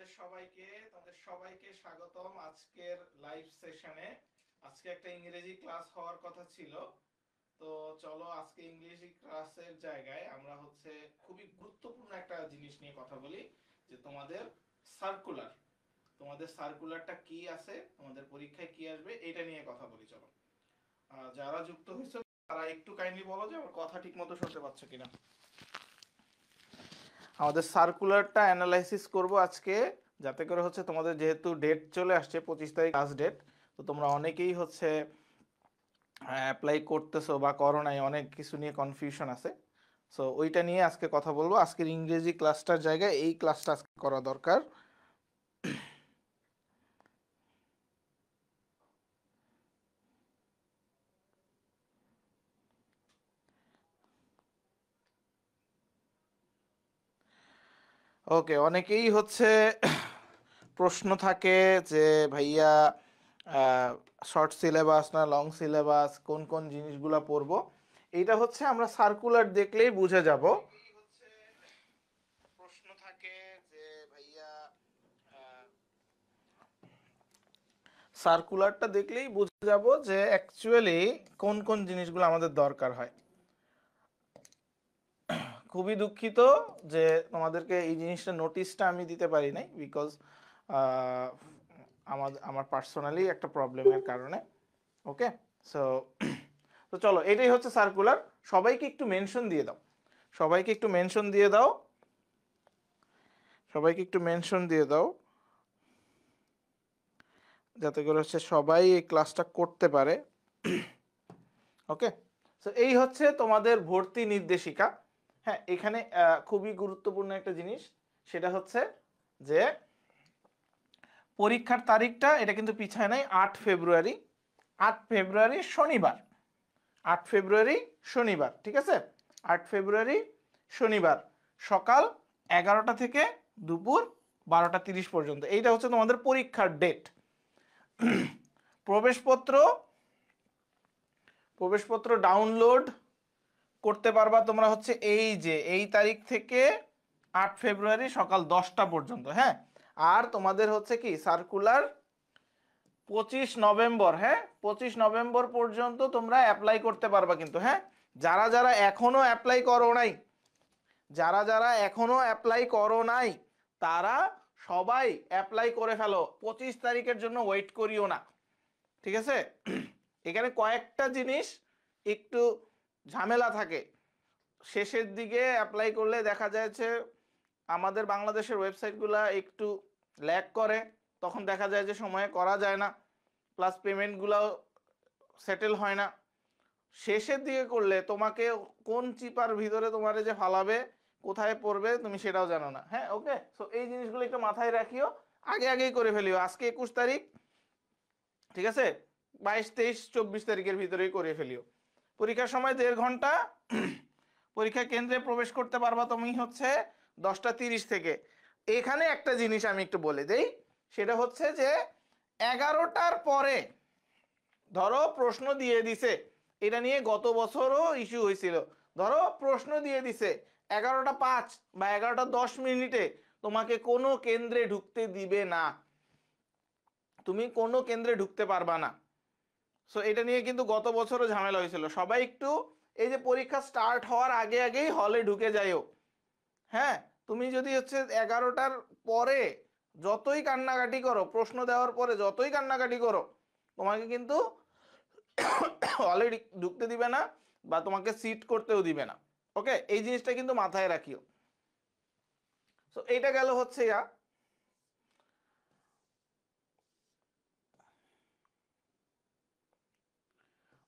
তোমাদের সবাইকে স্বাগতম আজকের লাইভ সেশনে। আজকে একটা ইংরেজি ক্লাস হওয়ার কথা ছিল, তো চলো আজকে ইংরেজি ক্লাসের জায়গায় আমরা খুবই গুরুত্বপূর্ণ একটা জিনিস নিয়ে কথা বলি, যে তোমাদের সার্কুলারটা কি আছে, তোমাদের পরীক্ষায় কি আসবে, এটা নিয়ে কথা বলি। চলো, যারা যুক্ত হয়েছে তারা একটু কাইন্ডলি বলো যে আমার কথা ঠিক মতো শুনতে পাচ্ছ কিনা। আমাদের সার্কুলারটা অ্যানালাইসিস করব আজকে, যাতে করে তোমাদের যেহেতু ডেট চলে আসছে 25 তারিখ লাস্ট ডেট, তো তোমরা অনেকেই অ্যাপ্লাই করতেছো বা করো নাই, অনেক কিছু নিয়ে কনফিউশন আছে। সো ওইটা নিয়ে আজকে কথা বলবো। আজকের ইংরেজি ক্লাসটার জায়গায় এই ক্লাসটা আজকে করা দরকার। ওকে, অনেকেই প্রশ্ন থাকে যে ভাইয়া শর্ট সিলেবাস না লং সিলেবাস, কোন কোন জিনিসগুলো পড়বো। এইটা আমরা সার্কুলার দেখলেই বুঝে যাব। প্রশ্ন থাকে যে ভাইয়া সার্কুলারটা দেখলেই বুঝে যাব যে অ্যাকচুয়ালি কোন কোন জিনিসগুলো আমাদের দরকার হয়। খুবই দুঃখিত যে তোমাদেরকে এই জিনিসটা নোটিশটা আমি দিতে পারি নাই, বিকজ আমার পার্সোনালি একটা প্রবলেমের কারণে। ওকে, সো তো চলো, এটাই সার্কুলার। সবাইকে একটু মেনশন দিয়ে দাও, সবাইকে একটু মেনশন দিয়ে দাও, সবাইকে একটু মেনশন দিয়ে দাও, যাতে করে সবাই এই ক্লাসটা করতে পারে। ওকে, সো এই তোমাদের ভর্তি নির্দেশিকা। হ্যাঁ, এখানে খুবই গুরুত্বপূর্ণ একটা জিনিস, সেটা যে পরীক্ষার তারিখটা এটা কিন্তু পিছায় নাই, 8 ফেব্রুয়ারি। 8 ফেব্রুয়ারি শনিবার, 8 ফেব্রুয়ারি শনিবার, ঠিক আছে? 8 ফেব্রুয়ারি শনিবার সকাল 11টা থেকে দুপুর 12টা 30 পর্যন্ত, এইটা তোমাদের পরীক্ষার ডেট। প্রবেশপত্র ডাউনলোড করতে পারবা তোমরা এই তারিখ থেকে 8 ফেব্রুয়ারি সকাল 10টা পর্যন্ত। হ্যাঁ, আর তোমাদের কি সার্কুলার 25 নভেম্বর, হ্যাঁ 25 নভেম্বর পর্যন্ত তোমরা অ্যাপ্লাই করতে পারবা কিন্তু। হ্যাঁ, যারা যারা এখনো অ্যাপ্লাই করো নাই, যারা যারা এখনো অ্যাপ্লাই করো নাই তারা সবাই অ্যাপ্লাই করে ফেলো। 25 তারিখের জন্য ওয়েট করিও না, ঠিক আছে? এখানে কয়েকটা জিনিস একটু ঝামেলা থাকে। শেষের দিকে অ্যাপ্লাই করলে দেখা যাচ্ছে আমাদের বাংলাদেশের ওয়েবসাইটগুলো একটু ল্যাগ করে, তখন দেখা যায় যে সময়ে করা যায় না, প্লাস পেমেন্টগুলোও সেটেল হয় না। শেষের দিকে করলে তোমাকে কোন চিপার ভিতরে তোমারে যে ফালাবে, কোথায় পড়বে তুমি সেটাও জানো না। হ্যাঁ, ওকে, সো এই জিনিসগুলো একটু মাথায় রাখিও, আগে আগেই করে ফেলিও। আজকে 21 তারিখ, ঠিক আছে? 22, 23, 24 তারিখের ভিতরেই করে ফেলিও। পরীক্ষার সময় 1.5 ঘন্টা। পরীক্ষা কেন্দ্রে প্রবেশ করতে পারবা তুমি 10টা 30 থেকে। এখানে একটা জিনিস আমি একটু বলে দেই, সেটা যে 11টার পরে ধরো প্রশ্ন দিয়ে দিছে, এটা নিয়ে গত বছরও ইস্যু হয়েছিল। ধরো প্রশ্ন দিয়ে দিছে 11টা 5 বা 11টা 10 তোমাকে কোনো কেন্দ্রে ঢুকতে দিবে না, তুমি কোনো কেন্দ্রে ঢুকতে পারবা না। সো এটা নিয়ে কিন্তু গত বছরও ঝামেলা হয়েছিল। সবাই একটু এই যে পরীক্ষা স্টার্ট হওয়ার আগে আগেই হলে ঢুকে যাইও। হ্যাঁ, তুমি যদি 11টার পরে যতই কান্নাকাটি করো, প্রশ্ন দেওয়ার পরে যতই কান্নাকাটি করো, তোমাকে কিন্তু অলরেডি ঢুকতে দিবে না বা তোমাকে সিট করতেও দিবে না। ওকে, এই জিনিসটা কিন্তু মাথায় রাখিও। সো এইটা গেল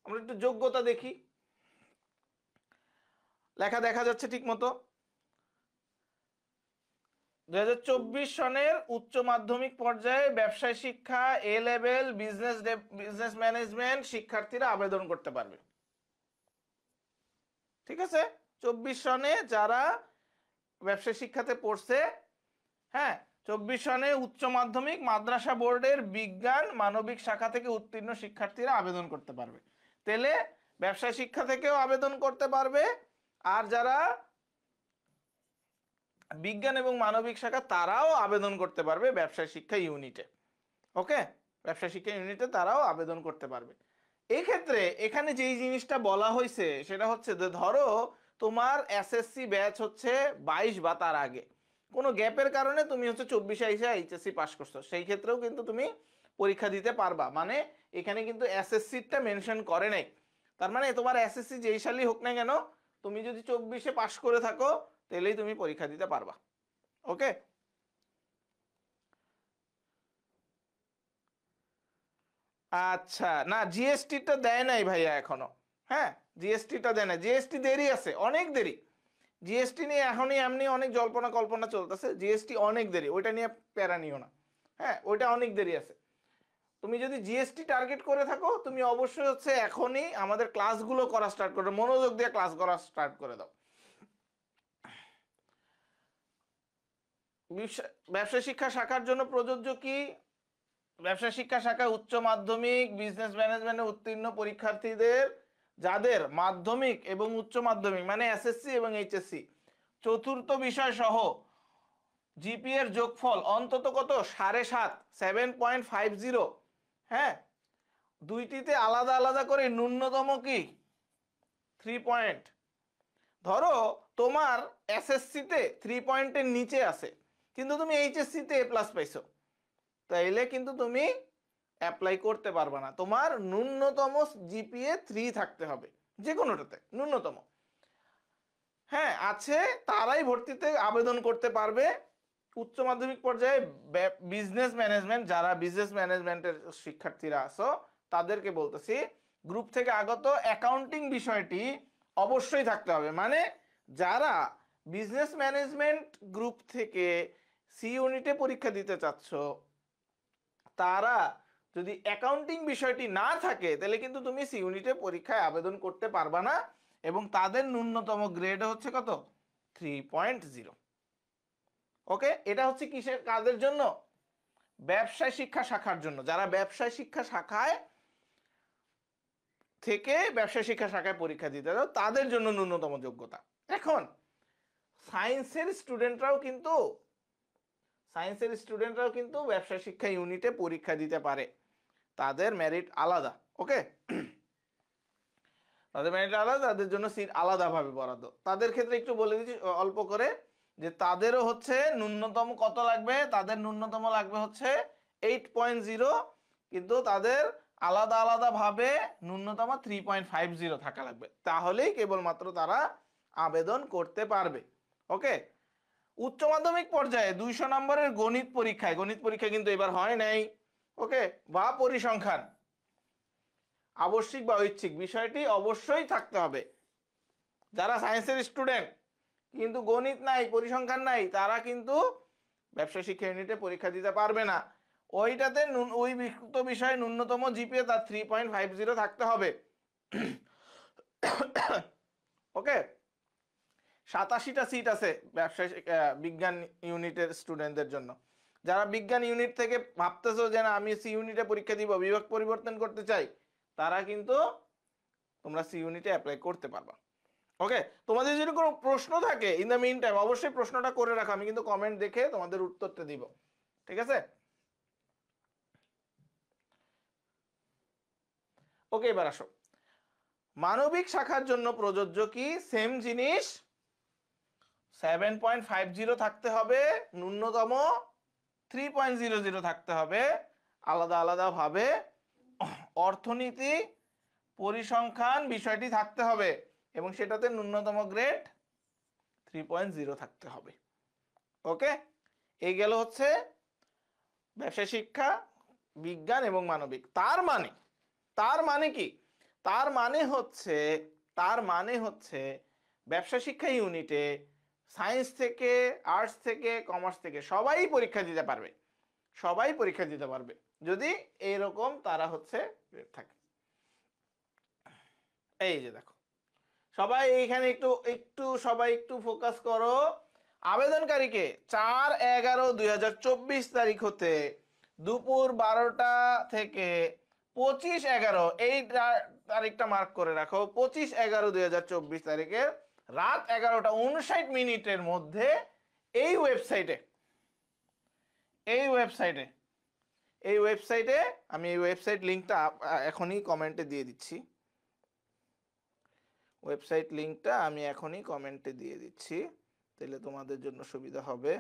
আমরা একটু যোগ্যতা দেখি। লেখা দেখা যাচ্ছে ঠিক মতো? 2024 সনের উচ্চ মাধ্যমিক পর্যায়ে ব্যবসায় শিক্ষা এ লেভেল বিজনেস ম্যানেজমেন্ট শিক্ষার্থীরা আবেদন করতে পারবে, ঠিক আছে? 24 সনে যারা ব্যবসায় শিক্ষাতে পড়ছে, হ্যাঁ, 24 সনে উচ্চ মাধ্যমিক মাদ্রাসা বোর্ডের বিজ্ঞান মানবিক শাখা থেকে উত্তীর্ণ শিক্ষার্থীরা আবেদন করতে পারবে। তাহলে ব্যবসায় শিক্ষা থেকেও আবেদন করতে পারবে, আর যারা বিজ্ঞান এবং মানবিক শাখা তারাও আবেদন করতে পারবে ব্যবসায় শিক্ষা ইউনিটে। ওকে, ব্যবসায় শিক্ষা ইউনিটে তারাও আবেদন করতে পারবে। এই ক্ষেত্রে এখানে যেই জিনিসটা বলা হয়েছে সেটা হচ্ছে যে ধরো তোমার এসএসসি ব্যাচ হচ্ছে 22 বা তার আগে, কোনো গ্যাপের কারণে তুমি হচ্ছে 24-এ এসে এইচএসসি পাস করছো, সেই ক্ষেত্রেও কিন্তু তুমি পরীক্ষা দিতে পারবা। মানে এখানে কিন্তু এসএসসিটা মেনশন করে নাই। তার মানে তোমার এসএসসি যেই সালই হোক না কেন, তুমি যদি 24-এ পাস করে থাকো তাহলেই তুমি পরীক্ষা দিতে পারবা। ওকে, আচ্ছা, না জিএসটিটা দেয় নাই ভাইয়া এখনো। হ্যাঁ, জিএসটিটা দেয় না, জিএসটি দেরি আছে, অনেক দেরি। জিএসটি নিয়ে এখনই এমনি অনেক জল্পনা কল্পনা চলতেছে, জিএসটি অনেক দেরি, ওইটা নিয়ে প্যারা নিও না। হ্যাঁ, ওইটা অনেক দেরি আছে। তুমি যদি জিএসটি টার্গেট করে থাকো তুমি অবশ্যই হচ্ছে এখনই আমাদের ক্লাসগুলো করা স্টার্ট করো, মনোযোগ দিয়ে ক্লাস করা স্টার্ট করে দাও। ব্যবসা শিক্ষা শাখার জন্য প্রযোজ্য কি? ব্যবসা শিক্ষা শাখায় উচ্চ মাধ্যমিক বিজনেস ম্যানেজমেন্টে উত্তীর্ণ পরীক্ষার্থীদের যাদের মাধ্যমিক এবং উচ্চ মাধ্যমিক মানে এসএসসি এবং এইচএসসি চতুর্থ বিষয় সহ জিপি এর যোগফল অন্তত কত 7.5, 7.50। হ্যাঁ, দুইটিতে আলাদা আলাদা করে ন্যূনতম কি 3 পয়েন্ট। ধরো তোমার এসএসসি তে 3 পয়েন্টের নিচে আছে কিন্তু তুমি এইচএসসি তে A+ পাইছো, তাইলে কিন্তু তুমি অ্যাপ্লাই করতে পারবে না। তোমার ন্যূনতম জিপিএ 3 থাকতে হবে যে কোনোটাতে, ন্যূনতম। হ্যাঁ আছে, তারাই ভর্তিতে আবেদন করতে পারবে। উচ্চ মাধ্যমিক পর্যায়ে বিজনেস ম্যানেজমেন্ট, যারা বিজনেস ম্যানেজমেন্টের শিক্ষার্থীরা আছো তাদেরকে বলতেছি গ্রুপ থেকে আগত অ্যাকাউন্টিং বিষয়টি অবশ্যই থাকতে হবে। মানে যারা বিজনেস ম্যানেজমেন্ট গ্রুপ থেকে সি ইউনিটে পরীক্ষা দিতে চাচ্ছ, তারা যদি অ্যাকাউন্টিং বিষয়টি না থাকে তাহলে কিন্তু তুমি সি ইউনিটে পরীক্ষায় আবেদন করতে পারবা না, এবং তাদের ন্যূনতম গ্রেড হচ্ছে কত 3.0। ওকে, এটা হচ্ছে কিসের কাজের জন্য? ব্যবসায় শিক্ষা শাখার জন্য। যারা ব্যবসায় শিক্ষা শাখায় থেকে ব্যবসায় শিক্ষা শাখায় পরীক্ষা দিতে দাও তাদের জন্য ন্যূনতম যোগ্যতা। এখন সায়েন্সের স্টুডেন্টরাও কিন্তু ব্যবসায় শিক্ষা ইউনিটে পরীক্ষা দিতে পারে, তাদের মেরিট আলাদা। ওকে, তাদের মেরিট আলাদা, তাদের জন্য সিট আলাদাভাবে বরাদ্দ। তাদের ক্ষেত্রে একটু বলে দিচ্ছি অল্প করে যে তাদেরও হচ্ছে ন্যূনতম কত লাগবে, তাদের ন্যূনতম লাগবে হচ্ছে 8.0, কিন্তু তাদের আলাদা আলাদা ভাবে ন্যূনতম 3.50 থাকা লাগবে, তাহলেই কেবলমাত্র তারা আবেদন করতে পারবে। ওকে, উচ্চ মাধ্যমিক পর্যায়ে 200 নম্বরের গণিত পরীক্ষা কিন্তু এবার হয় নাই। ওকে, বা পরিসংখ্যান আবশ্যিক বা ঐচ্ছিক বিষয়টি অবশ্যই থাকতে হবে। যারা সায়েন্সের স্টুডেন্ট কিন্তু গণিত নাই পরিসংখ্যান নাই তারা কিন্তু ব্যবসায় শিক্ষা ইউনিটে পরীক্ষা দিতে পারবে না। ওইটাতে ওই বিকৃত বিষয়ে ন্যূনতম জিপিএ তার 3.50 থাকতে হবে। ওকে, 87টা সিট আছে ব্যবসায় বিজ্ঞান ইউনিটের স্টুডেন্টদের জন্য। যারা বিজ্ঞান ইউনিট থেকে ভাবতেছো যে না আমি সি ইউনিটে পরীক্ষা দিব, বিভাগ পরিবর্তন করতে চাই, তারা কিন্তু তোমরা সি ইউনিটে অ্যাপ্লাই করতে পারবা। ওকে, তোমাদের যদি কোনো প্রশ্ন থাকে ইন দ্য মিন টাইম অবশ্যই প্রশ্নটা করে রাখো, আমি কিন্তু কমেন্ট দেখে তোমাদের উত্তরটা দিব। ঠিক আছে? ওকে, এবার আসো মানবিক শাখার জন্য প্রযোজ্য কি? সেম জিনিস, 7.50 থাকতে হবে, ন্যূনতম 3.00 থাকতে হবে, আলাদা আলাদা ভাবে অর্থনীতি পরিসংখ্যান বিষয়টি থাকতে হবে, এবং সেটাতে ন্যূনতম গ্রেড 3.0 থাকতে হবে। ওকে, এই গেল হচ্ছে ব্যবসায় শিক্ষা বিজ্ঞান এবং মানবিক। তার মানে কি? তার মানে হচ্ছে ব্যবসা শিক্ষা ইউনিটে সায়েন্স থেকে, আর্টস থেকে, কমার্স থেকে সবাই পরীক্ষা দিতে পারবে যদি এইরকম তারা হচ্ছে থাকে। এই যে দেখো সবাই এইখানে সবাই একটু ফোকাস করো। আবেদনকারীকে 4/11/2024 তারিখ হতে দুপুর 12টা থেকে 25/11 এই তারিখটা মার্ক করে রাখো, 25/11/2024 তারিখের রাত 11টা 59 মিনিটের মধ্যে এই ওয়েবসাইটে এই ওয়েবসাইটে আমি এই ওয়েবসাইট লিঙ্কটা এখনই কমেন্টে দিয়ে দিচ্ছি। ওয়েবসাইট লিঙ্কটা আমি এখনই কমেন্টে দিয়ে দিচ্ছি, তাহলে তোমাদের জন্য সুবিধা হবে।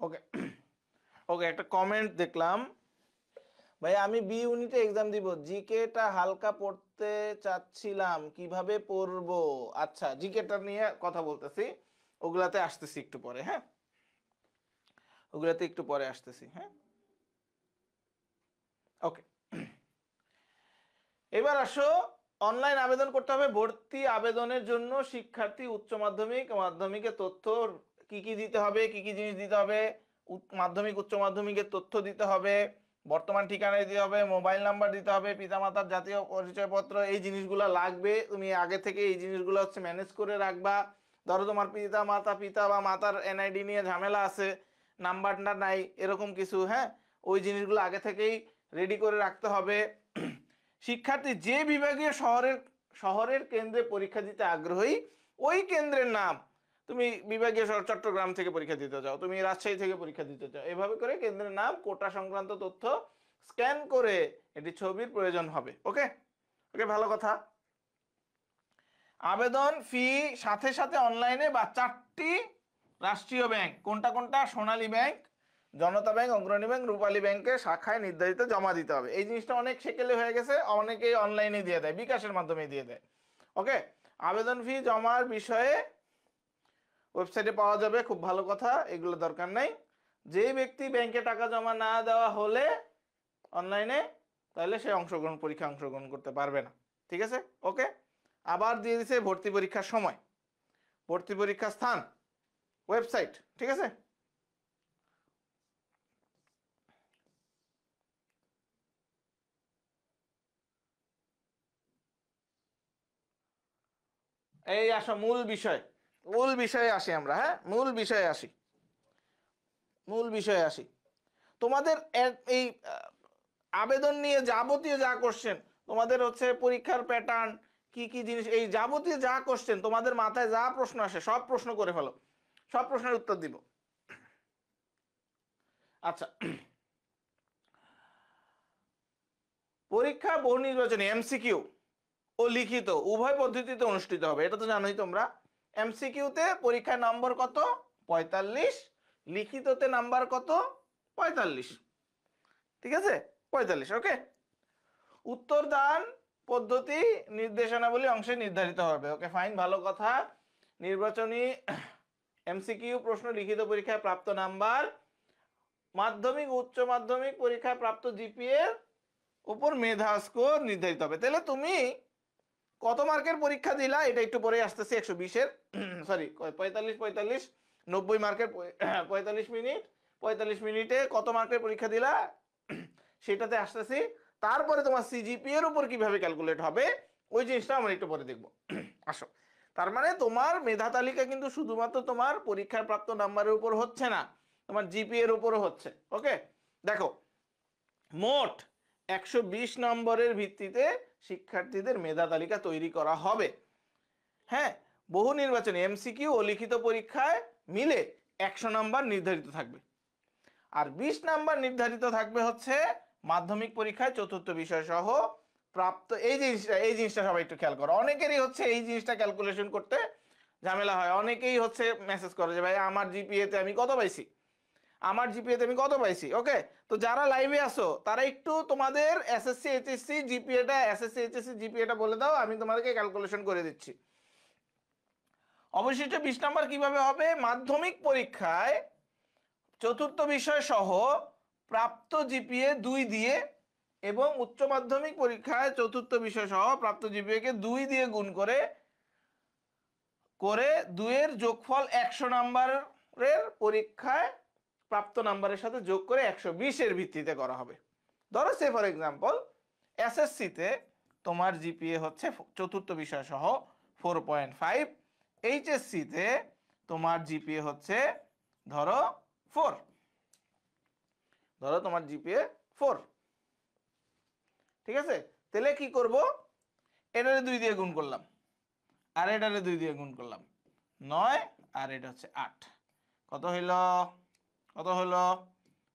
ওকে ওকে, একটা কমেন্ট দেখলাম, ভাই আমি বি ইউনিটে এক্সাম দিব, জিকেটা হালকা পড়তে চাচ্ছিলাম, কিভাবে পড়বো? আচ্ছা, জিকেটা নিয়ে কথা বলতেছি, ওগুলাতে আসতেছি একটু পরে। হ্যাঁ, ওগুলাতে একটু পরে আসতেছি। হ্যাঁ, ওকে। এবার আসো, অনলাইন আবেদন করতে হবে। ভর্তি আবেদনের জন্য শিক্ষার্থী উচ্চ মাধ্যমিক মাধ্যমিকের তথ্য কি কি দিতে হবে, কি কি জিনিস দিতে হবে? মাধ্যমিক উচ্চ মাধ্যমিকের তথ্য দিতে হবে, বর্তমান ঠিকানা দিতে হবে, মোবাইল নাম্বার দিতে হবে, পিতামাতার জাতীয় পরিচয়পত্র, এই জিনিসগুলো লাগবে। তুমি আগে থেকে এই জিনিসগুলো হচ্ছে ম্যানেজ করে রাখবা। ধরো তোমার পিতা বা মাতার এনআইডি নিয়ে ঝামেলা আছে, নাম্বারটা নাই, এরকম কিছু, হ্যাঁ, ওই জিনিসগুলো আগে থেকেই রেডি করে রাখতে হবে। শিক্ষার্থী যে বিভাগীয় শহরের কেন্দ্রে পরীক্ষা দিতে আগ্রহী, ওই কেন্দ্রের নাম, তুমি বিভাগীয় শহর চট্টগ্রাম থেকে পরীক্ষা দিতে যাও, তুমি রাজশাহী থেকে পরীক্ষা দিতে চাও, এভাবে করে কেন্দ্রের নাম, কোটা সংক্রান্ত তথ্য স্ক্যান করে এটি ছবির প্রয়োজন হবে। ওকে ওকে, ভালো কথা। আবেদন ফি সাথে সাথে অনলাইনে বা 4টি রাষ্ট্রীয় ব্যাংক, কোনটা কোনটা? সোনালী ব্যাংক, জনতা ব্যাংক, অগ্রণী ব্যাংক, রূপালী ব্যাংকের শাখায় নির্ধারিত জমা দিতে হবে। এই জিনিসটা অনেক সেকেলে হয়ে গেছে, অনেকেই অনলাইনে দিয়ে দেয়, বিকাশের মাধ্যমে দিয়ে দেয়। ওকে, আবেদন ফি জমার বিষয়ে ওয়েবসাইটে পাওয়া যাবে, খুব ভালো কথা, এগুলো দরকার নাই। যে ব্যক্তি ব্যাংকে টাকা জমা না দেওয়া হলে অনলাইনে, তাহলে সে পরীক্ষা অংশগ্রহণ করতে পারবে না। ঠিক আছে, ওকে। আবার দিয়ে দিছে ভর্তি পরীক্ষার সময়, ভর্তি পরীক্ষার স্থান, ওয়েবসাইট। ঠিক আছে, এই আসো মূল বিষয়ে আসি আমরা। হ্যাঁ, মূল বিষয়ে আসি। তোমাদের এই আবেদন নিয়ে যাবতীয় যা কোশ্চেন, তোমাদের হচ্ছে পরীক্ষার প্যাটার্ন, কি কি জিনিস, এই যাবতীয় যা কোশ্চেন তোমাদের মাথায় যা প্রশ্ন আসে সব প্রশ্ন করে ফেলো, সব প্রশ্নের উত্তর দিব। আচ্ছা, পরীক্ষা বহু নির্বাচনী এমসিকিউ ও লিখিত উভয় পদ্ধতিতে অনুষ্ঠিত হবে, এটা তো জানোই তোমরা। এমসিকিউতে পরীক্ষায় নম্বর কত? 45। লিখিততে নাম্বার কত? 45। ঠিক আছে, 45। ওকে, উত্তরদান পদ্ধতি নির্দেশনাবলী অংশে নির্ধারিত হবে। ওকে ফাইন, ভালো কথা। নির্বাচনী এমসিকিউ প্রশ্ন লিখিত পরীক্ষায় প্রাপ্ত নাম্বার মাধ্যমিক উচ্চ মাধ্যমিক পরীক্ষায় প্রাপ্ত জিপিএ উপর মেধা স্কোর নির্ধারিত হবে। তাহলে তুমি কত মার্কের পরীক্ষা দিলা, এটা একটু পরে আসতেছি। 120-এর সরি 45 90 মার্কের 45 মিনিটে কত মার্কের পরীক্ষা দিলা সেটাতে আসতেছি। তারপরে তোমার সিজিপি এর উপর কিভাবে ক্যালকুলেট হবে ওই জিনিসটা আমরা একটু পরে দেখবো। আসো, তার মানে তোমার মেধা তালিকা কিন্তু শুধুমাত্র তোমার পরীক্ষায় প্রাপ্ত নাম্বারের উপর হচ্ছে না, তোমার জিপি এর উপরও হচ্ছে। ওকে, দেখো, মোট 120 নম্বরের ভিত্তিতে শিক্ষার্থীদের মেধা তালিকা তৈরি করা হবে। হ্যাঁ, বহু নির্বাচনী এমসিকিউ ও লিখিত পরীক্ষায় মিলে 100 নাম্বার নির্ধারিত থাকবে, আর 20 নাম্বার নির্ধারিত থাকবে হচ্ছে মাধ্যমিক পরীক্ষায় চতুর্থ বিষয় সহ প্রাপ্ত। এই জিনিসটা সবাই একটু খেয়াল করো, অনেকেরই হচ্ছে এই জিনিসটা ক্যালকুলেশন করতে ঝামেলা হয়। অনেকেই হচ্ছে মেসেজ করে যে ভাই আমার জিপিএতে আমি কত পাইছি, ওকে। তো যারা লাইভে আসো তারা একটু তোমাদের এসএসসি এইচএসসি জিপিএটা বলে দাও, আমি তোমাদেরকে ক্যালকুলেশন করে দিচ্ছি। অবশিষ্ট 20 নাম্বার কিভাবে হবে? মাধ্যমিক পরীক্ষায় চতুর্থ বিষয় সহ প্রাপ্ত জিপিএ 2 দিয়ে এবং উচ্চ মাধ্যমিক পরীক্ষায় চতুর্থ বিষয় সহ প্রাপ্ত জিপিএ কে 2 দিয়ে গুণ করে 2 এর যোগফল 100 নম্বরের পরীক্ষায় প্রাপ্ত নাম্বারের সাথে যোগ করে 120 এর ভিত্তিতে করা হবে। ধরো সে ফর এক্সাম্পল এসএসসি তে তোমার জিপিএ হচ্ছে চতুর্থ বিষয় সহ 4.5, এইচএসসি তে তোমার জিপিএ হচ্ছে ধরো 4, ধরো তোমার জিপিএ 4, ঠিক আছে। তাহলে কি করব, এটারে 2 দিয়ে গুণ করলাম আর এটারে 2 দিয়ে গুণ করলাম 9 আর এটা হচ্ছে 8, কত হইলো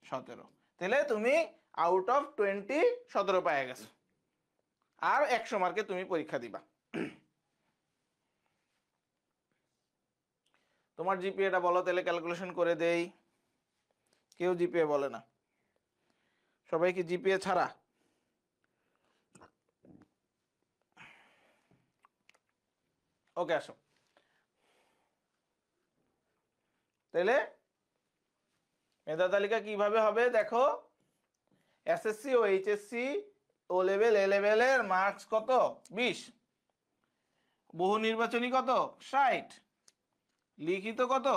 17। তাহলে তুমি আউট অফ 20 17 পেয়ে গেছো আর 100 মার্কে তুমি পরীক্ষা দিবা। তোমার জিপিএটা বলো তাহলে ক্যালকুলেশন করে দেই। কেউ জিপিএ বলে না, সবাই কি জিপিএ ছাড়া? ওকে আসো তাহলে মেধা তালিকা কিভাবে হবে দেখো। এসএসসি ও এইচএসসি ও লেভেল এ লেভেলের মার্কস কত 20, বহু নির্বাচনী কত 60, লিখিত কত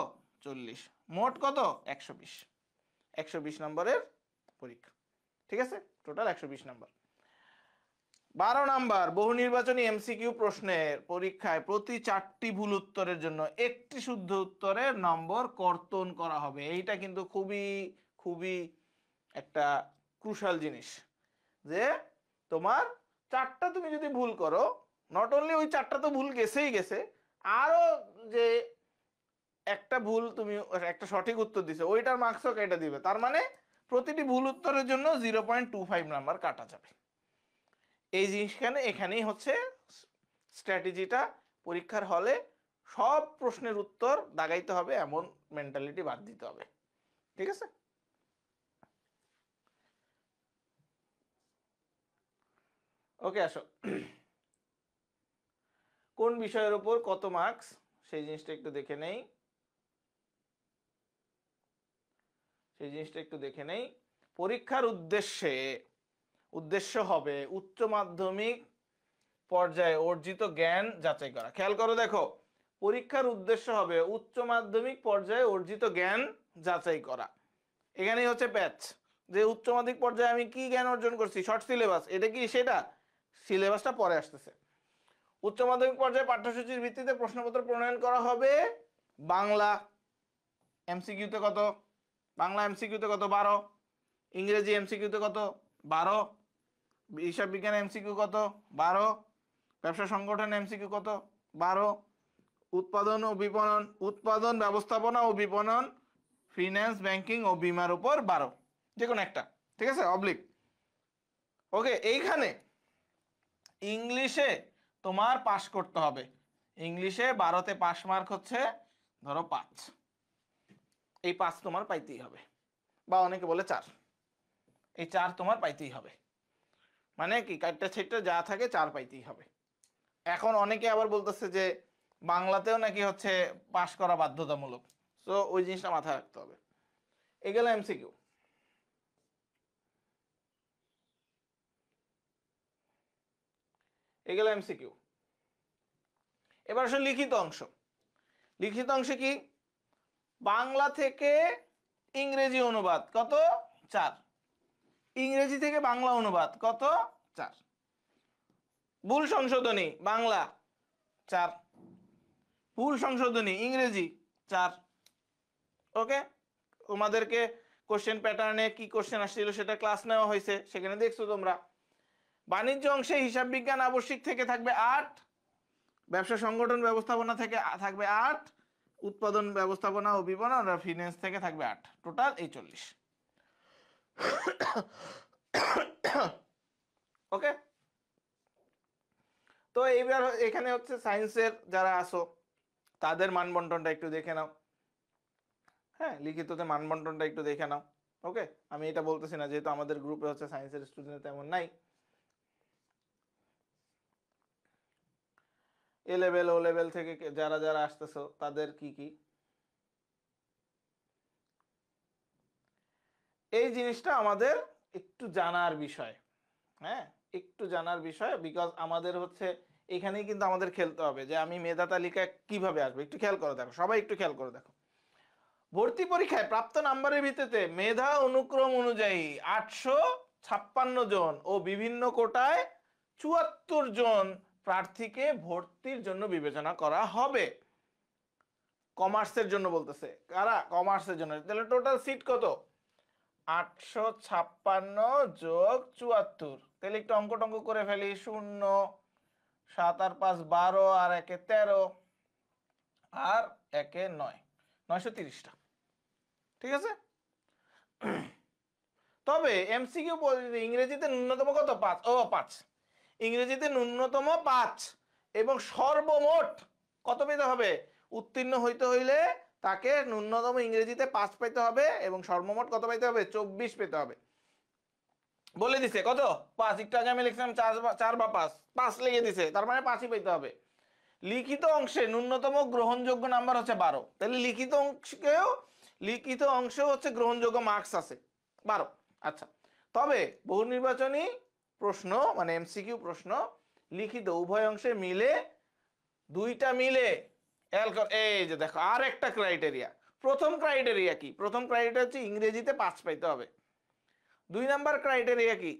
40, মোট কত 120 নম্বরের পরীক্ষা, ঠিক আছে। টোটাল 120 নম্বর। 12 নাম্বার বহু নির্বাচনী এমসিকিউ প্রশ্নের পরীক্ষায় প্রতি 4টি ভুল উত্তরের জন্য একটি শুদ্ধ উত্তরের নম্বর কর্তন করা হবে। এইটা কিন্তু খুবই খুবই একটা ক্রুশাল জিনিস, যে তোমার 4টা তুমি যদি ভুল করো, নট অনলি ওই 4টা তো ভুল গেছে, আরো যে একটা ভুল তুমি একটা সঠিক উত্তর দিছো ওইটার মার্কসও কেটে দিবে। তার মানে প্রতিটি ভুল উত্তরের জন্য 0.25 নাম্বার কাটা যাবে। এই জিনিসখানে এখানেই হচ্ছে স্ট্র্যাটেজিটা। পরীক্ষার হলে সব প্রশ্নের উত্তর দাগাইতে হবে এমন মেন্টালিটি বাদ দিতে হবে, ঠিক আছে। ওকে আসো, কোন বিষয়ের উপর কত মার্কস সেই জিনিসটা একটু দেখে নেই। পরীক্ষার উদ্দেশ্য হবে উচ্চ মাধ্যমিক পর্যায়ে অর্জিত জ্ঞান যাচাই করা। খেয়াল করো দেখো, পরীক্ষার উদ্দেশ্য হবে উচ্চ মাধ্যমিক পর্যায়ে অর্জিত জ্ঞান যাচাই করা। এখানেই হচ্ছে প্যাচ, যে উচ্চ মাধ্যমিক পর্যায়ে আমি কি জ্ঞান অর্জন করছি, শর্ট সিলেবাস, এটা কি সেটা সিলেবাসটা পরে আসতেছে। উচ্চ মাধ্যমিক পর্যায়ে পাঠ্যসূচির ভিত্তিতে প্রশ্নপত্র প্রণয়ন করা হবে। বাংলা এমসিকিউতে কত, বাংলা এমসিকিউতে কত 12, ইংরেজি এমসিকিউতে কত 12, হিসাব বিজ্ঞান এমসিকিউ কত 12, ব্যবসা সংগঠন এমসিকিউ কত 12, উৎপাদন ও বিপণন, উৎপাদন ব্যবস্থাপনা ও বিপণন, ফিন্যান্স ব্যাংকিং ও বিমার উপর 12, যে কোনো একটা, ঠিক আছে, অবলিক। ওকে, এইখানে ইংলিশে তোমার পাস করতে হবে। ইংলিশে 12তে পাস মার্ক হচ্ছে ধরো 5, এই 5 তোমার পাইতেই হবে, বা অনেকে বলে 4, এই 4 তোমার পাইতেই হবে। মানে কি কাটটা ছেটটা যা থাকে 4 পাইতেই হবে। এখন অনেকে আবার বলতেছে যে বাংলাতেও নাকি হচ্ছে পাস করা বাধ্যতামূলক, তো ওই জিনিসটা মাথায় রাখতে হবে। এগুলো এমসিকিউ। এগুলো এমসিকিউ। এবার আসলে লিখিত অংশ। লিখিত অংশে কি, বাংলা থেকে ইংরেজি অনুবাদ কত 4, ইংরেজি থেকে বাংলা অনুবাদ কত 4, ভুল সংশোধনী বাংলা 4, ভুল সংশোধনী ইংরেজি 4। ওকে, তোমাদেরকে কোশ্চেন প্যাটার্নে কি কোশ্চেন আসছিল সেটা ক্লাস নেওয়া হয়েছে, সেখানে দেখছো তোমরা। বাণিজ্য অংশে হিসাব বিজ্ঞান আবশ্যিক থেকে থাকবে 8, ব্যবসা সংগঠন ব্যবস্থাপনা থেকে থাকবে 8, উৎপাদন ব্যবস্থাপনা ও বিপণন আর ফিন্যান্স থেকে থাকবে 8, টোটাল 40। ওকে, তো এইবার এখানে হচ্ছে সায়েন্সের যারা আসো তাদের মানবন্টনটা একটু দেখে নাও। হ্যাঁ, লিখিততে মানবন্টনটা একটু দেখে নাও। ওকে, আমি এটা বলতেছি না, যেহেতু আমাদের গ্রুপে হচ্ছে সায়েন্সের স্টুডেন্ট তেমন নাই। এ লেভেল ও লেভেল থেকে যারা যারা আসতেছো তাদের কি কি এই জিনিসটা আমাদের একটু জানার বিষয়, হ্যাঁ একটু জানার বিষয়, বিকজ আমাদের হচ্ছে এখানেই কিন্তু আমাদের খেলতে হবে যে আমি মেধা তালিকা কিভাবে আসবে। একটু খেয়াল করে দেখো, সবাই একটু খেয়াল করে দেখো। ভর্তি পরীক্ষায় প্রাপ্ত নাম্বারের ভিত্তিতে মেধা অনুক্রম অনুযায়ী 856 জন ও বিভিন্ন কোটায় 74 জন প্রার্থীকে ভর্তির জন্য বিবেচনা করা হবে। কমার্সের জন্য বলতেছে, কারা? কমার্সের জন্য। তাহলে টোটাল সিট কত? 856 যোগ 74। তাহলে একটু অঙ্ক টঙ্ক করে ফেলি। 0, 7 আর 5 12, আর 1 13, আর 1 9, 930টা। ঠিক আছে। তবে এমসিকিউ ইংরেজিতে ন্যূনতম কত? 5। ও 5, ইংরেজিতে ন্যূনতম 5 এবং সর্বমোট কত পেতে হবে? উত্তীর্ণ হইতে হইলে তাকে ন্যূনতম ইংরেজিতে 5 পেতে হবে এবং সর্বমোট কত পেতে হবে? 24 পেতে হবে। বলে দিছে কত? 5। একটু আগে আমি লিখছিলাম 4 বা 5, 5 লিখে দিছে, তার মানে 5ই পেতে হবে। লিখিত অংশে ন্যূনতম গ্রহণযোগ্য নাম্বার হচ্ছে 12। তাহলে লিখিত অংশেও হচ্ছে গ্রহণযোগ্য মার্কস আছে 12। আচ্ছা, তবে বহু নির্বাচনী প্রশ্ন মানে এমসিকিউ প্রশ্ন লিখিত উভয় অংশে মিলে, দুইটা মিলে, এই যে দেখো আর একটা ক্রাইটেরিয়া। প্রথম ক্রাইটেরিয়া কি? প্রথম ক্রাইটেরিয়া হচ্ছে ইংরেজিতে 5 পাইতে হবে। 2 নাম্বার ক্রাইটেরিয়া কি?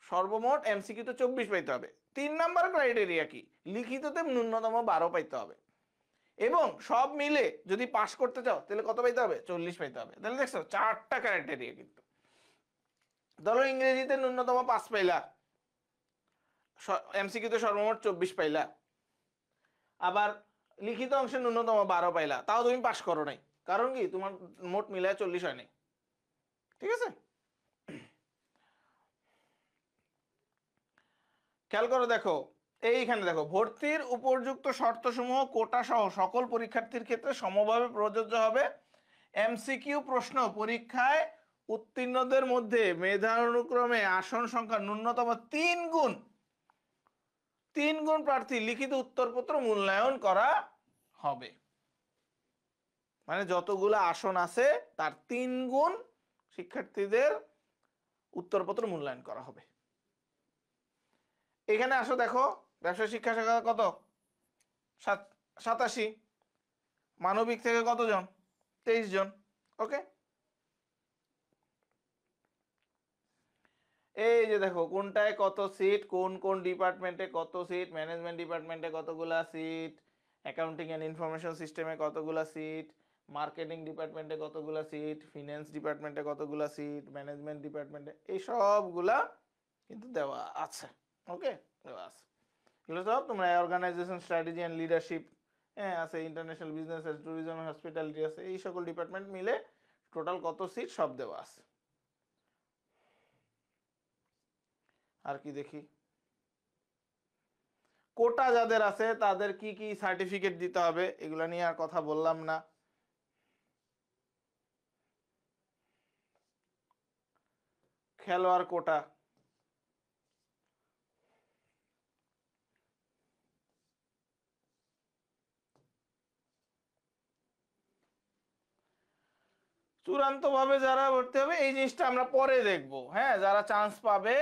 সর্বমোট এমসিকিউতে 24 পাইতে হবে। 3 নাম্বার ক্রাইটেরিয়া কি? লিখিততে ন্যূনতম 12 পাইতে হবে। এবং সব মিলে যদি পাস করতে চাও তাহলে কত পাইতে হবে? 40 পাইতে হবে। তাহলে দেখছো 4টা ক্রাইটেরিয়া কিন্তু। ধরো ইংরেজিতে ন্যূনতম 5 পাইলা, এমসিকিউতে সর্বমোট 24 পাইলা, আবার লিখিত অংশে ন্যূনতম 12 পাইলা, তাও তুমি পাস করো নাই। কারণ কি? তোমার মোট মিলায় 40 হয় নাই। ঠিক আছে, খেয়াল করে দেখো। এইখানে দেখো, ভর্তির উপযুক্ত শর্তসমূহ কোটা সহ সকল পরীক্ষার্থীর ক্ষেত্রে সমভাবে প্রযোজ্য হবে। এমসিকিউ প্রশ্ন পরীক্ষায় উত্তীর্ণদের মধ্যে মেধা অনুক্রমে আসন সংখ্যা ন্যূনতম 3 গুণ প্রার্থী লিখিত উত্তরপত্র মূল্যায়ন করা হবে। মানে যতগুলো আসন আছে তার 3 গুণ শিক্ষার্থীদের উত্তরপত্র মূল্যায়ন করা হবে। এখানে আসো দেখো, ব্যবসায় শিক্ষা শাখা কত? 87। মানবিক থেকে কতজন? 23 জন। ওকে, এই যে দেখো কোনটায় কত সিট, কোন কোন ডিপার্টমেন্টে কত সিট, ম্যানেজমেন্ট ডিপার্টমেন্টে কতগুলা সিট, অ্যাকাউন্টিং এন্ড ইনফরমেশন সিস্টেমে কতগুলা সিট, মার্কেটিং ডিপার্টমেন্টে কতগুলা সিট, ফিনান্স ডিপার্টমেন্টে কতগুলা সিট, ম্যানেজমেন্ট ডিপার্টমেন্টে, এই সবগুলা কিন্তু দেওয়া আছে। ওকে, দেওয়া আছে। এগুলো সব তোমরা অর্গানাইজেশন স্ট্র্যাটেজি এন্ড লিডারশিপ, হ্যাঁ আছে, ইন্টারন্যাশনাল বিজনেস, ট্যুরিজম, হসপিটালিটি আছে, এই সকল ডিপার্টমেন্ট মিলে টোটাল কত সিট সব দেওয়া আছে। আর কি দেখি, কোটা যাদের আছে তাদের কি কি সার্টিফিকেট দিতে হবে, এগুলা নিয়ে আর কথা বললাম না। খেলোয়াড় কোটা, চূড়ান্ত ভাবে যারা ভর্তি হবে এই জিনিসটা আমরা পরে দেখব। হ্যাঁ, যারা চান্স পাবে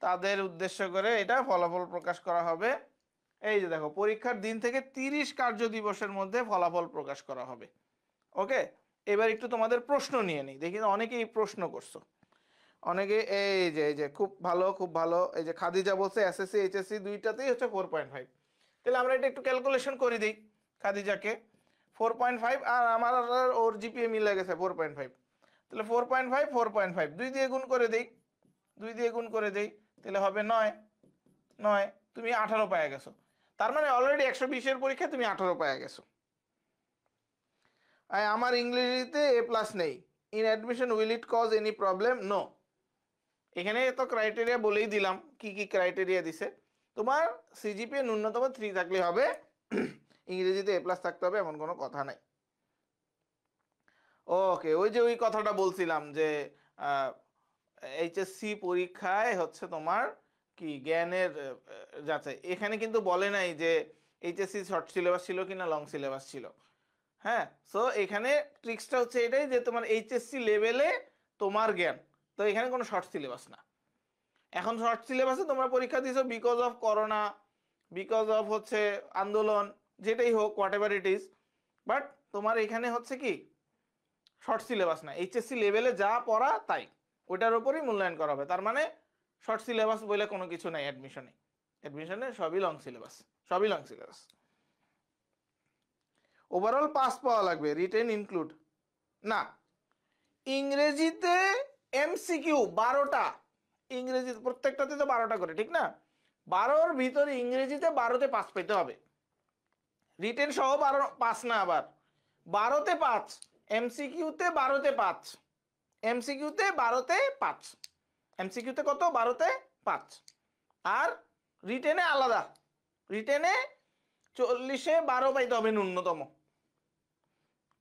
তাদের উদ্দেশ্য করে এটা ফলাফল প্রকাশ করা হবে। এই যে দেখো, পরীক্ষার দিন থেকে 30 কার্য দিবসের মধ্যে ফলাফল প্রকাশ করা হবে। ওকে, এবার একটু তোমাদের প্রশ্ন নিয়ে নিই, দেখি অনেকেই প্রশ্ন করছো। অনেকে এই যে খুব ভালো খুব ভালো, এই যে খাদিজা বলছে এসএসসি এইচএসসি দুইটাতেই হচ্ছে 4.5। তাহলে আমরা এটা একটু ক্যালকুলেশন করে দিই। খাদিজাকে 4.5 আর আমার আর ওর জিপিএ মিলে গেছে 4.5। তাহলে 4.5 4.5 2 দিয়ে গুণ করে দেই, 2 দিয়ে গুণ করে দেই, তাহলে হবে 9। 9, তুমি 18 পেয়ে গেছো। তার মানে অলরেডি 120-এর পরীক্ষায় তুমি 18 পেয়ে গেছো। আমার ইংরেজিতে A+ নেই। In admission will it cause any problem? No. এখানে তো ক্রাইটেরিয়া বলেই দিলাম, কি কি ক্রাইটেরিয়া দিছে। তোমার সিজিপিএ ন্যূনতম 3 থাকলে হবে, ইংরেজিতে A+ থাকতে হবে এমন কোনো কথা নাই। ওকে, ওই যে ওই কথাটা বলছিলাম যে এইচএসসি পরীক্ষায় হচ্ছে তোমার কি জ্ঞানের যাচাই, এখানে কিন্তু বলে নাই যে এইচএসসি শর্ট সিলেবাস ছিল কিনা লং সিলেবাস ছিল। হ্যাঁ, সো এখানে ট্রিক্সটা হচ্ছে এটাই যে তোমার এইচএসসি লেভেলে তোমার জ্ঞান, তো এখানে কোনো শর্ট সিলেবাস না। এখন শর্ট সিলেবাসে তোমরা পরীক্ষা দিছো because of corona, because of হচ্ছে আন্দোলন, যেটাই হোক, what ever it is, but তোমার এখানে হচ্ছে কি শর্ট সিলেবাস না, এইচএসসি লেভেলে যা পড়া তাই ওইটার উপরই মূল্যায়ন করা হবে। তার মানে শর্ট সিলেবাস বলে কোনো কিছু নাই অ্যাডমিশনে, অ্যাডমিশনে সবই লং সিলেবাস, সবই লং সিলেবাস। ওভারঅল পাস পাওয়া লাগবে, রিটেন ইনক্লুড না। ইংরেজিতে এমসিকিউ 12টা, ইংরেজি প্রত্যেকটাতে তো 12টা করে, ঠিক না? 12র ভিতরে ইংরেজিতে 12তে 5 পেতে হবে, রিটেন সহ 12 5 না, আবার 12তে 5, এমসিকিউতে 12তে 5, এমসিকিউতে 12তে 5, এমসিকিউতে কত? 12তে 5। আর রিটেনে আলাদা, রিটেনে 40-এ 12 পাইতে হবে ন্যূনতম।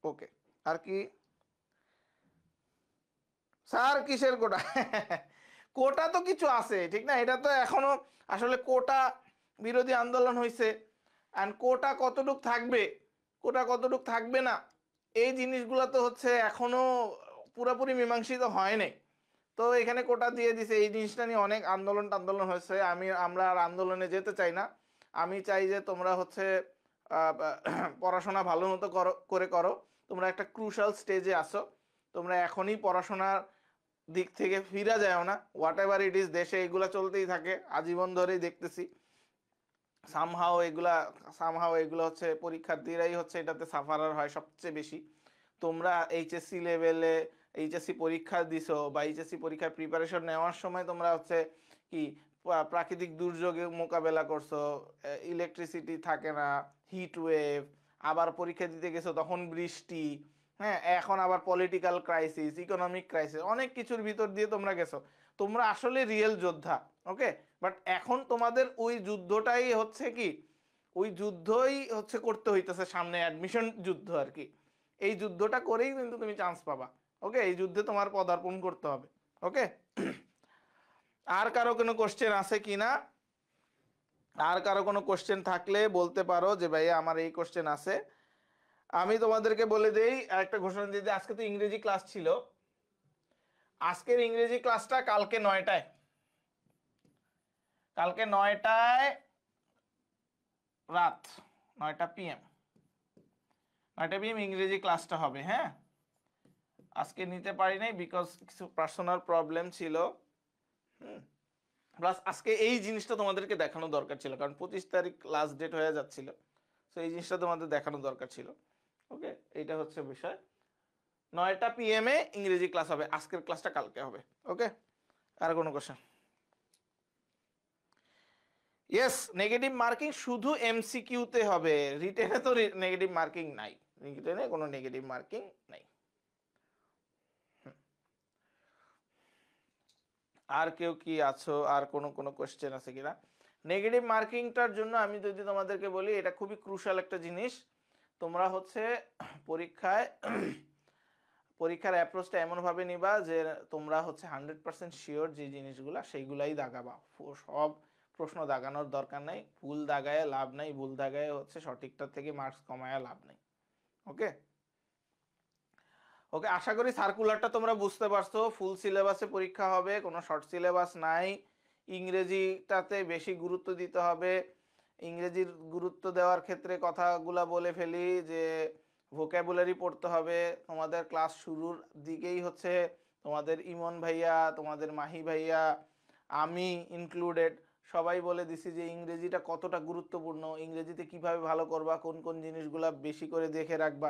ওকে, আর কি স্যার কিসের কোটা? কোটা তো কিছু আছে, ঠিক না? এটা তো এখনো আসলে কোটা বিরোধী আন্দোলন হয়েছে, এন্ড কোটা কতটুক থাকবে, কোটা কতটুক থাকবে না, এই জিনিসগুলো তো হচ্ছে এখনো পুরোপুরি মীমাংসিত হয় নাই। তো এখানে কোটা দিয়ে দিছে, এই জিনিসটা নিয়ে অনেক আন্দোলন হয়েছে। আমরা আর আন্দোলনে যেতে চাই না। আমি চাই যে তোমরা হচ্ছে পড়াশোনা ভালো মতো করে করো। তোমরা একটা ক্রুশাল স্টেজে আসো, তোমরা এখনই পড়াশোনার দিক থেকে ফিরা যাও না। হোয়াট এভার ইট ইজ, দেশে এগুলা চলতেই থাকে আজীবন ধরেই দেখতেছি। সামহাও এগুলো হচ্ছে পরীক্ষার্থীরাই হচ্ছে এটাতে সাফারার হয় সবচেয়ে বেশি। তোমরা এইচএসসি লেভেলে এইচএসসি পরীক্ষা দিছো বা এইচএসসি পরীক্ষার প্রিপারেশন নেওয়ার সময় তোমরা হচ্ছে কি প্রাকৃতিক দুর্যোগে মোকাবেলা করছো, ইলেকট্রিসিটি থাকে না, হিট ওয়েভ, আবার পরীক্ষা দিতে গেছো তখন বৃষ্টি, হ্যাঁ, এখন আবার পলিটিক্যাল ক্রাইসিস, ইকোনমিক ক্রাইসিস, অনেক কিছুর ভিতর দিয়ে তোমরা গেছো। তোমরা আসলে রিয়েল যোদ্ধা, ওকে। বাট এখন তোমাদের ওই যুদ্ধটাই হচ্ছে কি, ওই যুদ্ধই হচ্ছে করতে হইতেছে সামনে, অ্যাডমিশন যুদ্ধ আর কি। এই যুদ্ধটা করেই কিন্তু তুমি চান্স পাবা, ওকে। এই যুদ্ধে তোমার পদার্পণ করতে হবে, ওকে। আর কারো কোনো কোশ্চেন আছে কিনা? আর কারো কোনো কোশ্চেন থাকলে বলতে পারো যে ভাই আমার এই কোশ্চেন আছে। আমি তোমাদেরকে বলে দেই, একটা ঘোষণা দিয়ে দিই, আজকে তো ইংরেজি ক্লাস ছিল। আজকের ইংরেজি ক্লাসটা কালকে 9টায়, কালকে 9টায় রাত 9টা PM, 9টা PM ইংরেজি ক্লাসটা হবে, হ্যাঁ। আজকে নিতে পারি নাই বিকজ কিছু পার্সোনাল প্রবলেম ছিল। প্লাস আজকে এই জিনিসটা তোমাদেরকে দেখানো দরকার ছিল, কারণ 25 তারিখ লাস্ট ডেট হয়ে যাচ্ছিল। তো এই জিনিসটা তোমাদের দেখানো দরকার ছিল, ওকে। এইটা হচ্ছে বিষয়। 9টা PM এ ইংরেজি ক্লাস হবে, আজকের ক্লাসটা কালকে হবে, ওকে। আর কোনো কোশ্চেন? ইয়েস, নেগেটিভ মার্কিং শুধু এমসিকিউতে হবে, রিটেনে তো নেগেটিভ মার্কিং নাই, রিটেনে কোনো নেগেটিভ মার্কিং নাই। আর কেউ কি আছো, আর কোনো কোশ্চেন আছে কিনা? নেগেটিভ মার্কিংটার জন্য আমি যদি তোমাদেরকে বলি, এটা খুবই ক্রুশাল একটা জিনিস। তোমরা হচ্ছে পরীক্ষার অ্যাপ্রোচটা এমনভাবে নিবা যে তোমরা হচ্ছে 100% শিওর যে জিনিসগুলা সেইগুলাই দাগাবা। সব প্রশ্ন দাগানোর দরকার নাই, ভুল দাগায় লাভ নাই, ভুল দাগায় হচ্ছে সঠিকটার থেকে মার্কস কমায় লাভ নাই, ওকে। ওকে, আশা করি সার্কুলারটা তোমরা বুঝতে পারছো। ফুল সিলেবাসে পরীক্ষা হবে, কোনো শর্ট সিলেবাস নাই। ইংরেজিটাতে বেশি গুরুত্ব দিতে হবে। ইংরেজির গুরুত্ব দেওয়ার ক্ষেত্রে কথাগুলা বলে ফেলি যে ভোকাবুলারি পড়তে হবে। তোমাদের ক্লাস শুরুর দিকেই হচ্ছে তোমাদের ইমন ভাইয়া, তোমাদের মাহি ভাইয়া, আমি ইনক্লুডেড, সবাই বলে দিছি যে ইংরেজিটা কতটা গুরুত্বপূর্ণ, ইংরেজিতে কিভাবে ভালো করবা, কোন কোন জিনিসগুলা বেশি করে দেখে রাখবা,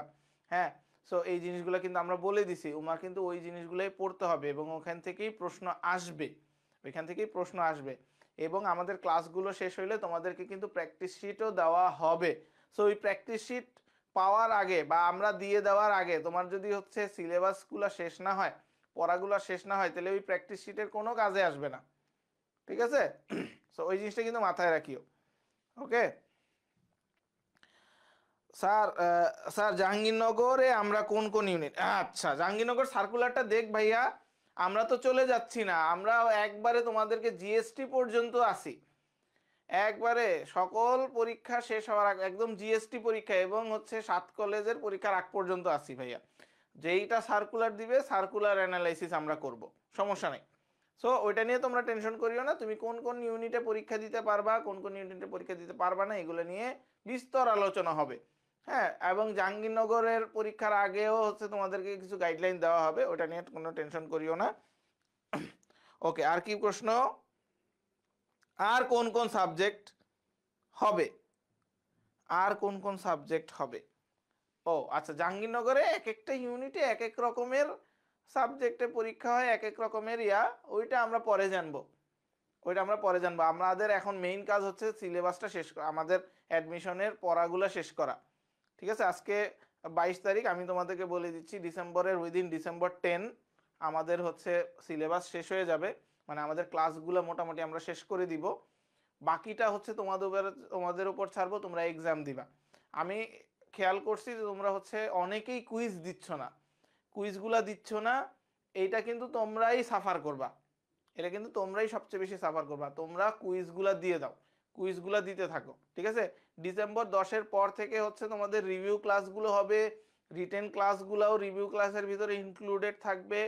হ্যাঁ। সো এই জিনিসগুলো কিন্তু আমরা বলে দিছি, উমা কিন্তু ওই জিনিসগুলোই পড়তে হবে এবং ওখান থেকেই প্রশ্ন আসবে, ওইখান থেকেই প্রশ্ন আসবে। এবং আমাদের ক্লাসগুলো শেষ হইলে তোমাদেরকে কিন্তু প্র্যাকটিস শিটও দেওয়া হবে। সো ওই প্র্যাকটিস শিট পাওয়ার আগে বা আমরা দিয়ে দেওয়ার আগে তোমার যদি হচ্ছে সিলেবাসগুলো শেষ না হয়, পড়াগুলো শেষ না হয়, তাহলে ওই প্র্যাকটিস শিটের কোনো কাজে আসবে না, ঠিক আছে? সো ওই জিনিসটা কিন্তু মাথায় রাখিও, ওকে। স্যার স্যার জাহাঙ্গীরনগরে আমরা কোন কোন ইউনিট? আচ্ছা, জাহাঙ্গীরনগর সার্কুলারটা দেখ ভাইয়া, আমরা তো চলে যাচ্ছি না, আমরা একবারে তোমাদেরকে জিএসটি পর্যন্ত আসি। একবারে সকল পরীক্ষা শেষ হওয়ার আগে একদম জিএসটি পরীক্ষা এবং হচ্ছে 7 কলেজের পরীক্ষার আগ পর্যন্ত আসি ভাইয়া। যেইটা সার্কুলার দিবে সার্কুলার অ্যানালাইসিস আমরা করব, সমস্যা নেই। সো ওইটা নিয়ে তোমরা টেনশন করিও না। তুমি কোন কোন ইউনিটে পরীক্ষা দিতে পারবা, কোন কোন ইউনিটে পরীক্ষা দিতে পারবা না, এগুলো নিয়ে বিস্তর আলোচনা হবে। হ্যাঁ, এবং জাহাঙ্গীরনগরের পরীক্ষার আগেও হচ্ছে তোমাদেরকে কিছু গাইডলাইন দেওয়া হবে, ওটা নিয়ে কোনো টেনশন করিও না। ওকে, আর কি প্রশ্ন? আর কোন কোন সাবজেক্ট হবে, আর কোন কোন সাবজেক্ট হবে? ও আচ্ছা, জাহাঙ্গীরনগরে এক একটা ইউনিটে এক এক রকমের সাবজেক্টে পরীক্ষা হয়, এক এক রকমের ওইটা আমরা পরে জানবো, ওইটা আমরা পরে জানবো। আমাদের এখন মেইন কাজ হচ্ছে সিলেবাসটা শেষ করা, আমাদের অ্যাডমিশনের পড়াগুলো শেষ করা। ঠিক আছে, আজকে 22 তারিখ, আমি তোমাদেরকে বলে দিচ্ছি ডিসেম্বরের উইদিন ডিসেম্বর 10 আমাদের হচ্ছে সিলেবাস শেষ হয়ে যাবে, মানে আমাদের ক্লাসগুলো মোটামুটি আমরা শেষ করে দিব। বাকিটা হচ্ছে তোমাদের উপর ছাড়বো, তোমরা এক্সাম দিবা। আমি খেয়াল করছি যে তোমরা হচ্ছে অনেকেই কুইজ দিচ্ছ না, কুইজগুলা দিচ্ছ না, এইটা কিন্তু তোমরাই সাফার করবা, এটা কিন্তু তোমরাই সবচেয়ে বেশি সাফার করবা। তোমরা কুইজগুলা দিয়ে দাও, কুইজগুলা দিতে থাকো, ঠিক আছে? ডিসেম্বর 10-এর পর থেকে হচ্ছে তোমাদের রিভিউ ক্লাসগুলো হবে, রিটেন ক্লাসগুলোও রিভিউ ক্লাসের ভিতরে ইনক্লুডেড থাকবে,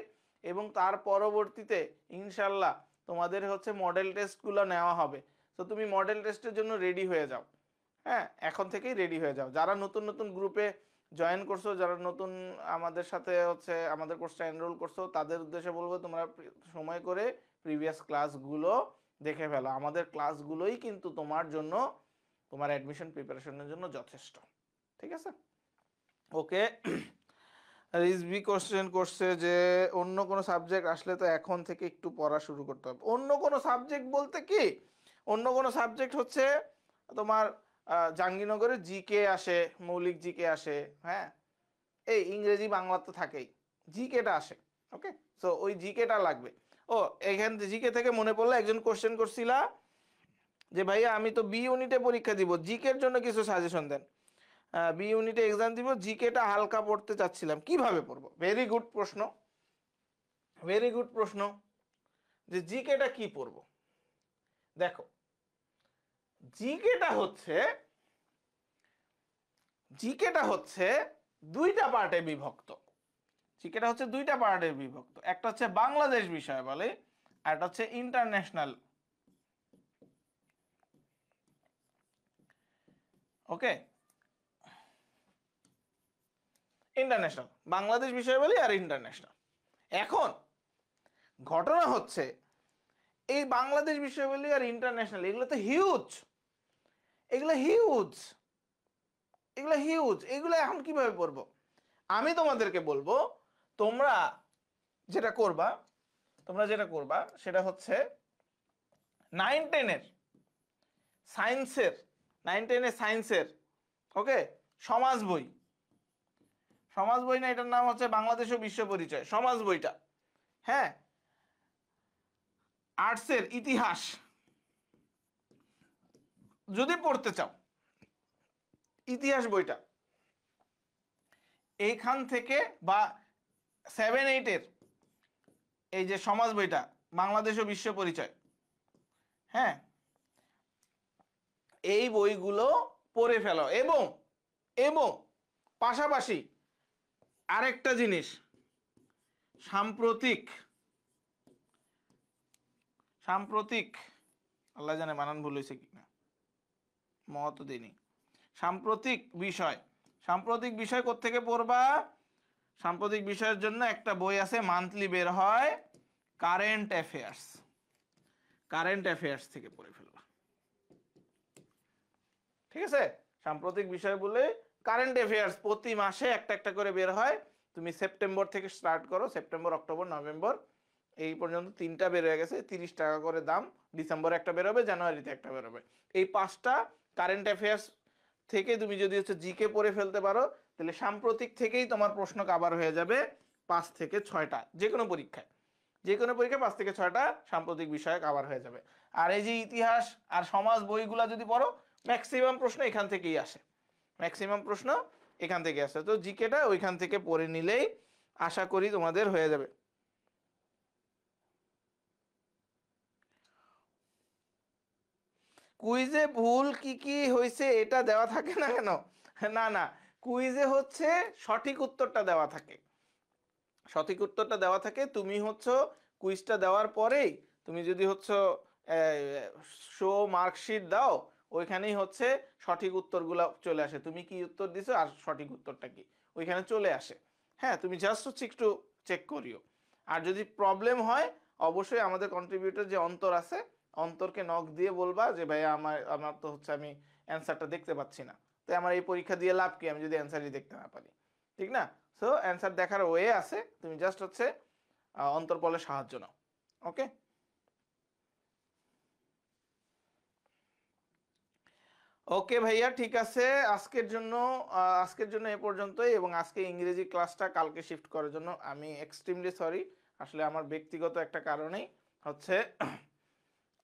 এবং তার পরবর্তীতে ইনশাল্লাহ তোমাদের হচ্ছে মডেল টেস্টগুলো নেওয়া হবে। তো তুমি মডেল টেস্টের জন্য রেডি হয়ে যাও, হ্যাঁ, এখন থেকেই রেডি হয়ে যাও। যারা নতুন নতুন গ্রুপে জয়েন করছো, যারা নতুন আমাদের সাথে হচ্ছে আমাদের কোর্সটা এনরোল করছো, তাদের উদ্দেশ্যে বলবো তোমরা সময় করে প্রিভিয়াস ক্লাসগুলো দেখে ফেলো। আমাদের ক্লাসগুলোই কিন্তু তোমার জন্য, তোমার অ্যাডমিশন প্রিপারেশনের জন্য যথেষ্ট, ঠিক আছে? ওকে, রিজভি কোশ্চেন করছে যে অন্য কোনো সাবজেক্ট আসলে তো এখন থেকে একটু পড়া শুরু করতে হবে। অন্য কোনো সাবজেক্ট বলতে কি, অন্য কোনো সাবজেক্ট হচ্ছে তোমার জাহাঙ্গীরনগরে জিকে আসে, মৌলিক জিকে আসে, হ্যাঁ, এই ইংরেজি বাংলা তো থাকেই, জিকেটা আসে। ওকে, সো ওই জিকেটা লাগবে। ও, এখান জিকে থেকে মনে পড়লো একজন কোশ্চেন করছিলা যে ভাইয়া আমি তো বি ইউনিটে পরীক্ষা দিব, জিকের জন্য কিছু সাজেশন দেন। বি ইউনিটে এক্সাম দিব, জিকেটা হালকা পড়তে চাচ্ছিলাম, কিভাবে পড়বো? ভেরি গুড প্রশ্ন, ভেরি গুড প্রশ্ন, যে জিকেটা কি পড়বো। দেখো, জিকেটা হচ্ছে, জিকেটা হচ্ছে দুইটা পার্টে বিভক্ত। জিকেটা হচ্ছে দুইটা পার্টে বিভক্ত, একটা হচ্ছে বাংলাদেশ বিষয় বলে, আর একটা হচ্ছে ইন্টারন্যাশনাল। ওকে, ইন্টারন্যাশনাল, বাংলাদেশ বিষয় বলি আর ইন্টারন্যাশনাল। এখন ঘটনা হচ্ছে এই বাংলাদেশ বিষয়াবলী আর ইন্টারন্যাশনাল এগুলো তো হিউজ, এগুলো হিউজ, এগুলো হিউজ, এগুলো এখন কিভাবে পড়বো? আমি তোমাদেরকে বলবো তোমরা যেটা করবা, তোমরা যেটা করবা সেটা হচ্ছে 9-10-এর সায়েন্সের, 9-10-এর সায়েন্সের, ওকে, সমাজ বই, সমাজ বই না, এটার নাম হচ্ছে বাংলাদেশ ও বিশ্ব পরিচয়, সমাজ বইটা, হ্যাঁ, আর্টসের ইতিহাস যদি পড়তে চাও, ইতিহাস বইটা এইখান থেকে, বা 7-8-এর এই যে সমাজ বইটা বাংলাদেশ ও বিশ্ব পরিচয়, হ্যাঁ, এই বইগুলো পড়ে ফেলো। এবং এবং পাশাপাশি আরেকটা জিনিস, সাম্প্রতিক, সাম্প্রতিক, আল্লাহ জানে বানান ভুল হয়েছে কিনা, মত দিনই, সাম্প্রতিক বিষয়, সাম্প্রতিক বিষয় কোত্থেকে পড়বা? সাম্প্রতিক বিষয়ের জন্য একটা বই আছে, মান্থলি বের হয়, কারেন্ট অ্যাফেয়ার্স, কারেন্ট অ্যাফেয়ার্স থেকে পড়ে ফেলবা, ঠিক আছে? সাম্প্রতিক বিষয় বলে কারেন্ট অ্যাফেয়ার্স প্রতি মাসে একটা একটা করে বের হয়। তুমি সেপ্টেম্বর থেকে স্টার্ট করো, সেপ্টেম্বর, অক্টোবর, নভেম্বর, এই পর্যন্ত 3টা বের হয়ে গেছে, 30 টাকা করে দাম। ডিসেম্বরে একটা বেরোবে, জানুয়ারিতে একটা বেরোবে। এই 5টা কারেন্ট অ্যাফেয়ার্স থেকে তুমি যদি হচ্ছে জিকে পড়ে ফেলতে পারো, তাহলে সাম্প্রতিক থেকেই তোমার প্রশ্ন কভার হয়ে যাবে 5 থেকে 6টা, যে কোনো পরীক্ষায়, যে কোনো পরীক্ষায় 5 থেকে 6টা সাম্প্রতিক বিষয়ে কভার হয়ে যাবে। আর এই যে ইতিহাস আর সমাজ বইগুলা যদি পড়ো, ম্যাক্সিমাম প্রশ্ন এখান থেকেই আসে, ম্যাক্সিমাম প্রশ্ন এখান থেকে আসে। তো জিকেটা ওইখান থেকে পড়ে নিলেই আশা করি তোমাদের হয়ে যাবে। কুইজে ভুল কি কি হয়েছে এটা দেওয়া থাকে না কেন? না না, কুইজে হচ্ছে সঠিক উত্তরটা দেওয়া থাকে, সঠিক উত্তরটা দেওয়া থাকে। তুমি হচ্ছে কুইজটা দেওয়ার পরেই তুমি যদি হচ্ছে শো মার্কশিট দাও, ওইখানেই হচ্ছে সঠিক উত্তরগুলো চলে আসে, তুমি কি উত্তর দিছো আর সঠিক উত্তরটা কি ওইখানে চলে আসে। হ্যাঁ, তুমি জাস্ট হচ্ছে একটু চেক করিও। আর যদি প্রবলেম হয় অবশ্যই আমাদের কন্ট্রিবিউটর যে অন্তর আছে, অন্তরকে নক দিয়ে বলবা যে ভাই আমার আমার তো হচ্ছে আমি অ্যান্সারটা দেখতে পাচ্ছি না, তো আমার এই পরীক্ষা দিয়ে লাভ কি আমি যদি অ্যান্সারই দেখতে না পারি, ঠিক না? সো অ্যান্সার দেখার ওয়ে আছে, তুমি জাস্ট হচ্ছে অন্তর্পলের সাহায্য নাও। ওকে, ওকে ভাইয়া, ঠিক আছে। আজকের জন্য এ পর্যন্তই, এবং আজকে ইংরেজি ক্লাসটা কালকে শিফট করার জন্য আমি এক্সট্রিমলি সরি। আসলে আমার ব্যক্তিগত একটা কারণেই হচ্ছে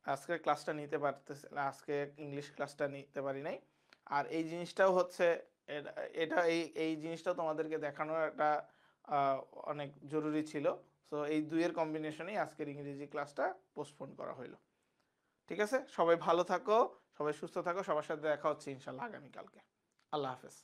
আজকের ক্লাসটা নিতে পারতেছে না, আজকে ইংলিশ ক্লাসটা নিতে পারি নাই। আর এই জিনিসটাও হচ্ছে এটা এটা এই এই জিনিসটাও তোমাদেরকে দেখানোর একটা আহ, অনেক জরুরি ছিল। সো এই দুইয়ের কম্বিনেশনেই আজকের ইংরেজি ক্লাসটা পোস্টপোন করা হলো। ঠিক আছে, সবাই ভালো থাকো, সবাই সুস্থ থাকো, সবার সাথে দেখা হচ্ছে ইনশাল্লাহ আগামীকালকে। আল্লাহ হাফেজ।